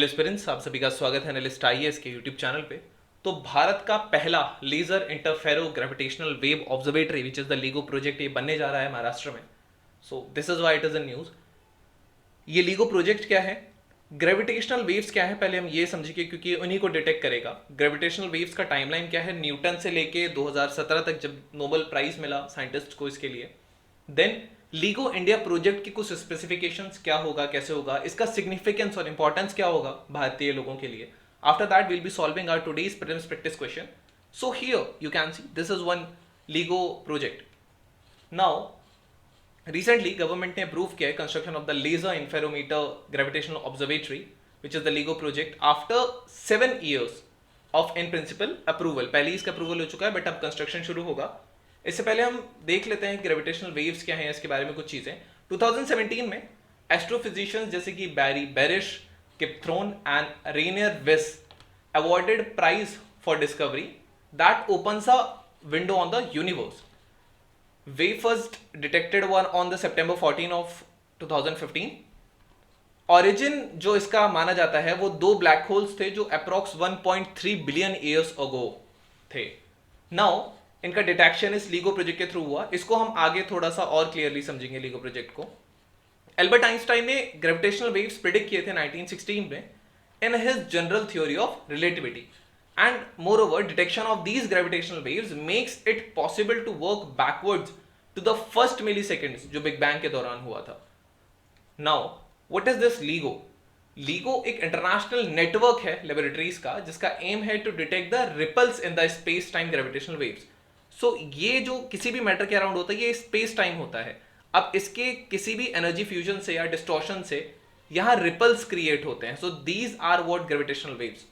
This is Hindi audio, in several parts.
हेलो एस्पिरेंट्स, आप सभी का स्वागत है एनालिस्ट आईएएस के यूट्यूब चैनल पे। तो भारत का पहला laser interfero gravitational wave observatory which is the LIGO project ये बनने जा रहा है महाराष्ट्र में। So this is why it is in news. ये लीगो प्रोजेक्ट क्या है, ग्रेविटेशनल वेव्स क्या है, पहले हम ये समझिए क्योंकि ये उन्हीं को डिटेक्ट करेगा। ग्रेविटेशनल वेव्स का टाइमलाइन क्या है, न्यूटन से लेके 2017 तक जब नोबेल प्राइज मिला साइंटिस्ट को इसके लिए। देन लीगो इंडिया प्रोजेक्ट की कुछ स्पेसिफिकेशंस क्या होगा, कैसे होगा, इसका सिग्निफिकेंस और इंपॉर्टेंस क्या होगा भारतीय लोगों के लिए। After that will be solving our today's prelims practice question. So here you can see this is one LIGO project. Now recently government ने अप्रूव किया है construction of the laser interferometer gravitational observatory which is the LIGO project after 7 years of in principle approval. पहले इसका अप्रूवल हो चुका है बट अब कंस्ट्रक्शन शुरू होगा। इससे पहले हम देख लेते हैं ग्रेविटेशनल वेव्स क्या हैं, इसके बारे में कुछ चीजें। 2017 में एस्ट्रोफिजिशियंस जैसे कि Barry Barish, Kip Thorne and Rainer Weiss awarded prize for discovery that opens a window on the universe. वे first detected one on the September 14 of 2015। Origin जो इसका माना जाता है वो दो ब्लैक होल्स थे जो अप्रॉक्स 1.3 बिलियन ईयर्स अगो थे। नाउ इनका डिटेक्शन इस लीगो प्रोजेक्ट के थ्रू हुआ। इसको हम आगे थोड़ा सा और क्लियरली समझेंगे लीगो प्रोजेक्ट को। एल्बर्ट आइंस्टाइन ने ग्रेविटेशनल वेव्स प्रिडिक्ट किए थे 1916 में in his general theory of relativity and moreover detection of these gravitational waves makes it possible to work backwards to the first milliseconds जो बिग बैंग के दौरान हुआ था। Now what is this LIGO? LIGO एक इंटरनेशनल नेटवर्क है लेबोरेटरीज का जिसका एम है to detect the ripples in the space time gravitational waves. So ये जो किसी भी मैटर के अराउंड होता है ये स्पेस टाइम होता है। अब इसके किसी भी एनर्जी फ्यूजन से या डिस्टॉर्शन से यहां रिपल्स क्रिएट होते हैं। So these are what gravitational waves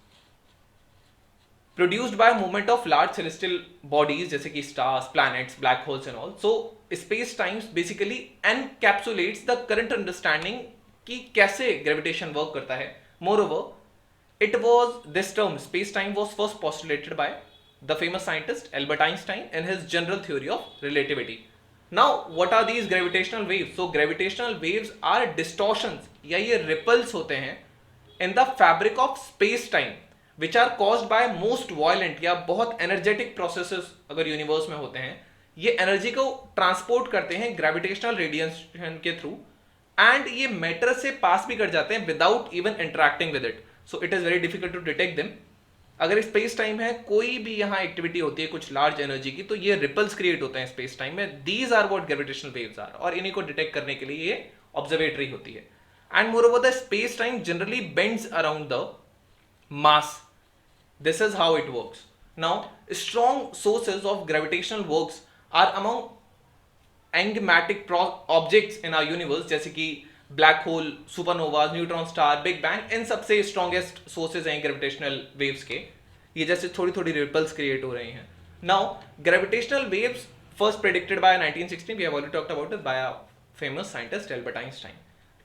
produced by movement of large celestial bodies जैसे कि stars, planets, black holes and all. So space times basically encapsulates the current understanding कि कैसे ग्रेविटेशन वर्क करता है। Moreover it was this term space time was first postulated by the famous scientist Albert Einstein in his general theory of relativity. Now what are these gravitational waves? So gravitational waves are distortions या ये ripples होते हैं in the fabric of space time which are caused by most violent या बहुत energetic processes अगर यूनिवर्स में होते हैं। ये एनर्जी को ट्रांसपोर्ट करते हैं ग्रेविटेशनल रेडिएशन के थ्रू एंड ये मैटर से पास भी कर जाते हैं without even interacting with it. So it is very difficult to detect them. अगर स्पेस टाइम है, कोई भी यहाँ एक्टिविटी होती है कुछ लार्ज एनर्जी की, तो ये रिपल्स क्रिएट होते हैं स्पेस टाइम में। These are what gravitational waves are और इन्हीं को डिटेक्ट करने के लिए ये ऑब्जर्वेटरी होती है। And moreover the space time generally bends around the mass. This is how it works. Now strong sources of gravitational works are among enigmatic objects in our universe जैसे कि black hole, supernovas, neutron star, big bang. इन सबसे स्ट्रॉन्गेस्ट सोर्सेज हैं ग्रेविटेशनल वेव्स के। ये जैसे थोड़ी थोड़ी रिपल्स क्रिएट हो रही हैं। Now gravitational waves first predicted by 1916, we have already talked about it, by a famous scientist Albert Einstein.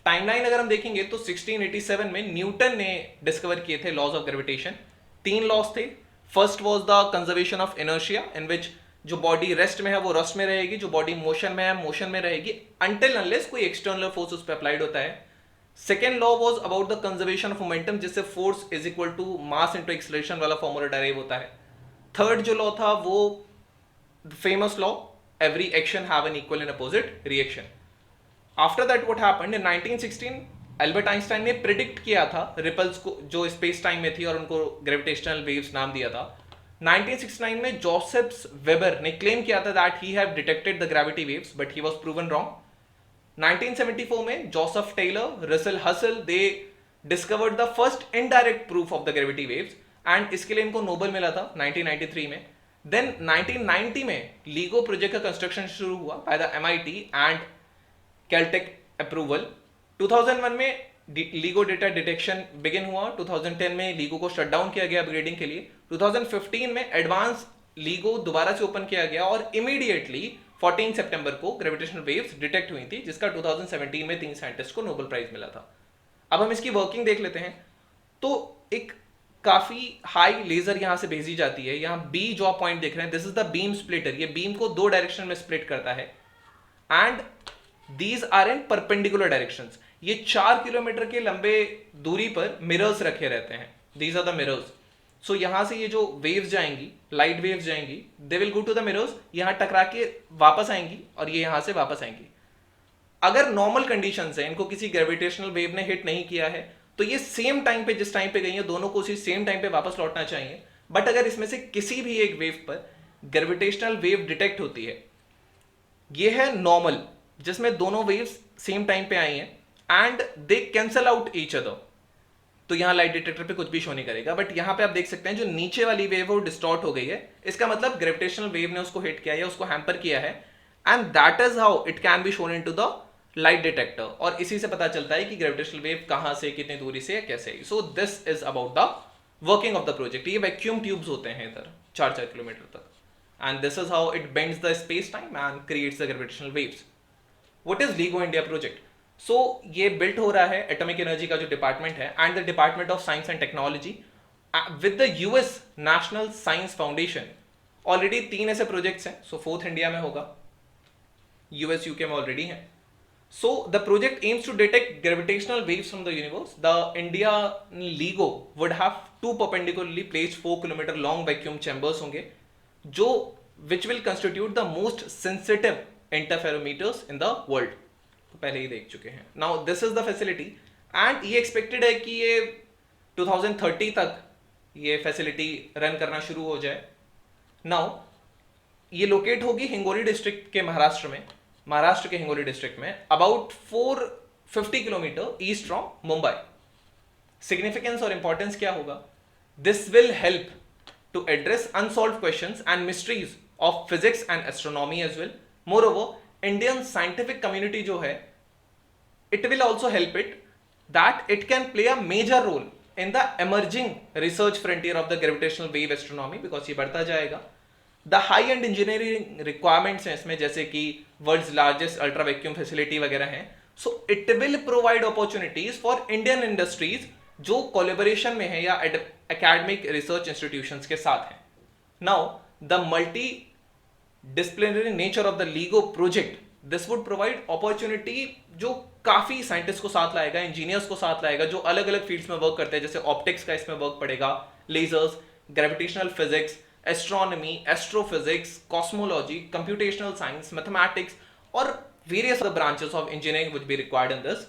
Timeline अगर हम देखेंगे तो 1687 में न्यूटन ने डिस्कवर किए थे लॉज ऑफ ग्रेविटेशन। 3 लॉज थे। First was the conservation of inertia in which जो बॉडी रेस्ट में है वो रेस्ट में रहेगी, जो बॉडी मोशन में है मोशन में रहेगी अनटिल अनलेस कोई एक्सटर्नल फोर्स उस पर अप्लाइड होता है। Second law was about the conservation of momentum जिससे force is equal to mass into acceleration वाला फॉर्मूला डेराइव होता है। थर्ड जो लॉ था वो famous law every action have an equal and opposite reaction. After that what happened in 1916 Albert Einstein ने प्रिडिक्ट किया था रिपल्स को जो स्पेस टाइम में थी और उनको ग्रेविटेशनल वेव्स नाम दिया था। 1969 में जोसेफ वेबर ने क्लेम किया था that he have detected the gravity waves but he was proven wrong. 1974 में जोसेफ टेलर, रसेल हसल they discovered the first indirect proof of the gravity waves and इसके लिए इनको नोबेल मिला था 1993 में। देन 1990 में लीगो प्रोजेक्ट का कंस्ट्रक्शन शुरू हुआ by the MIT and Caltech approval. 2001 में लीगो डेटा डिटेक्शन बिगिन हुआ। 2010 में लीगो को शट डाउन किया गया अपग्रेडिंग के लिए। 2015 में एडवांस लीगो दोबारा से ओपन किया गया और इमीडिएटली 14 सितंबर को ग्रेविटेशनल वेव्स डिटेक्ट हुई थी जिसका 2017 में 3 साइंटिस्ट को नोबेल प्राइज मिला था। अब हम इसकी वर्किंग देख लेते हैं। तो एक काफी हाई लेजर यहां से भेजी जाती है। यहां बी जो आप पॉइंट देख रहे हैं this is the beam splitter. ये बीम को 2 डायरेक्शन में स्प्लिट करता है and these are in perpendicular directions. ये 4 किलोमीटर के लंबे दूरी पर मिरर्स रखे रहते हैं. These are the mirrors. So यहां से ये जो वेव्स जाएंगी, लाइट वेव्स जाएंगी, they will go to the mirrors, यहां टकरा के वापस आएंगी और ये यहां से वापस आएंगी. अगर नॉर्मल कंडीशन है, इनको किसी ग्रेविटेशनल वेव ने हिट नहीं किया है, तो ये सेम टाइम पे जिस टाइम पे गई है दोनों को उसी सेम टाइम पे वापस लौटना चाहिए. बट अगर इसमें से किसी भी एक वेव पर ग्रेविटेशनल वेव डिटेक्ट होती है, ये है नॉर्मल जिसमें दोनों वेव्स सेम टाइम पे आई हैं and they cancel out each other, तो यहां लाइट डिटेक्टर पे कुछ भी शो नहीं करेगा. बट यहां पे आप देख सकते हैं जो नीचे वाली वेव है वो डिस्टॉर्ट हो गई है. इसका मतलब ग्रेविटेशनल वेव ने उसको हिट किया है, उसको हैम्पर किया है, and that is how it can be shown into the light detector. और इसी से पता चलता है कि ग्रेविटेशनल वेव कहां से, कितनी दूरी से, कैसे आई. So this is about the working of the project. ये वैक्यूम ट्यूब्स होते हैं इधर 4-4 किलोमीटर तक, and this is how it bends the space time and creates the gravitational waves. What is LIGO India project? So ये built हो रहा है एटॉमिक एनर्जी का जो डिपार्टमेंट है and the department of science and technology with the US national science foundation. Already 3 ऐसे प्रोजेक्ट्स हैं. सो 4th इंडिया में होगा, यूएस यूके में ऑलरेडी है. So the project aims to detect gravitational waves from the universe. The India LIGO would have 2 perpendicularly placed 4 kilometer long vacuum chambers होंगे, जो which will constitute the most sensitive interferometers in the world. तो पहले ही देख चुके हैं. Now this is the facility and ये expected है कि ये 2030 तक ये फैसिलिटी रन करना शुरू हो जाए. Now ये लोकेट होगी हिंगोली डिस्ट्रिक्ट के महाराष्ट्र के हिंगोली डिस्ट्रिक्ट में, about 450 kilometre east from Mumbai. Significance और इंपॉर्टेंस क्या होगा? This will help to address unsolved questions and mysteries of physics and astronomy as well. Moreover, Indian scientific community जो है, it will also help it that it can play a major role in the emerging research frontier of the gravitational wave astronomy, because ये बढ़ता जाएगा. The high-end engineering requirements हैं इसमें, जैसे कि world's largest ultra vacuum facility वगैरह हैं. So it will provide opportunities for Indian industries जो कोलेबोरेशन में है या एकेडमिक रिसर्च इंस्टीट्यूशंस के साथ हैं. Now the multi disciplinary nature of the LIGO project, this would provide opportunity जो काफी साइंटिस्ट को साथ लाएगा, इंजीनियर्स को साथ लाएगा जो अलग अलग फील्ड्स में वर्क करते हैं. जैसे ऑप्टिक्स का इसमें वर्क पड़ेगा, lasers, gravitational physics, astronomy, astrophysics, cosmology, computational science, mathematics और various branches of engineering would be required in this.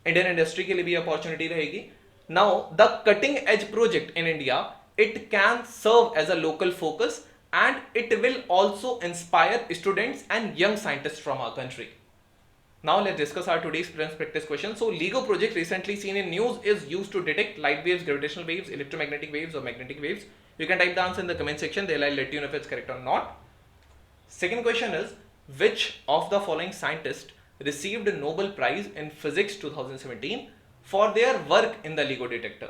Indian industry के लिए भी अपॉर्चुनिटी रहेगी. Now, the cutting edge project in India, it can serve as a local focus and it will also inspire students and young scientists from our country. Now, let's discuss our today's practice question. So, LIGO project recently seen in news is used to detect light waves, gravitational waves, electromagnetic waves or magnetic waves. You can type the answer in the comment section. They'll let you know if it's correct or not. Second question is, which of the following scientists received a Nobel Prize in Physics 2017 for their work in the LIGO detector?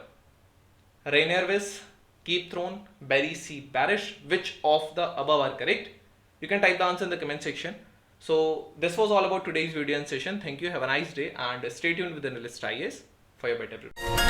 Rainier Weiss, Keith Thorne, Barry C. Barish. Which of the above are correct? You can type the answer in the comment section. So this was all about today's video and session. Thank you. Have a nice day and stay tuned with Analyst IAS for your better review.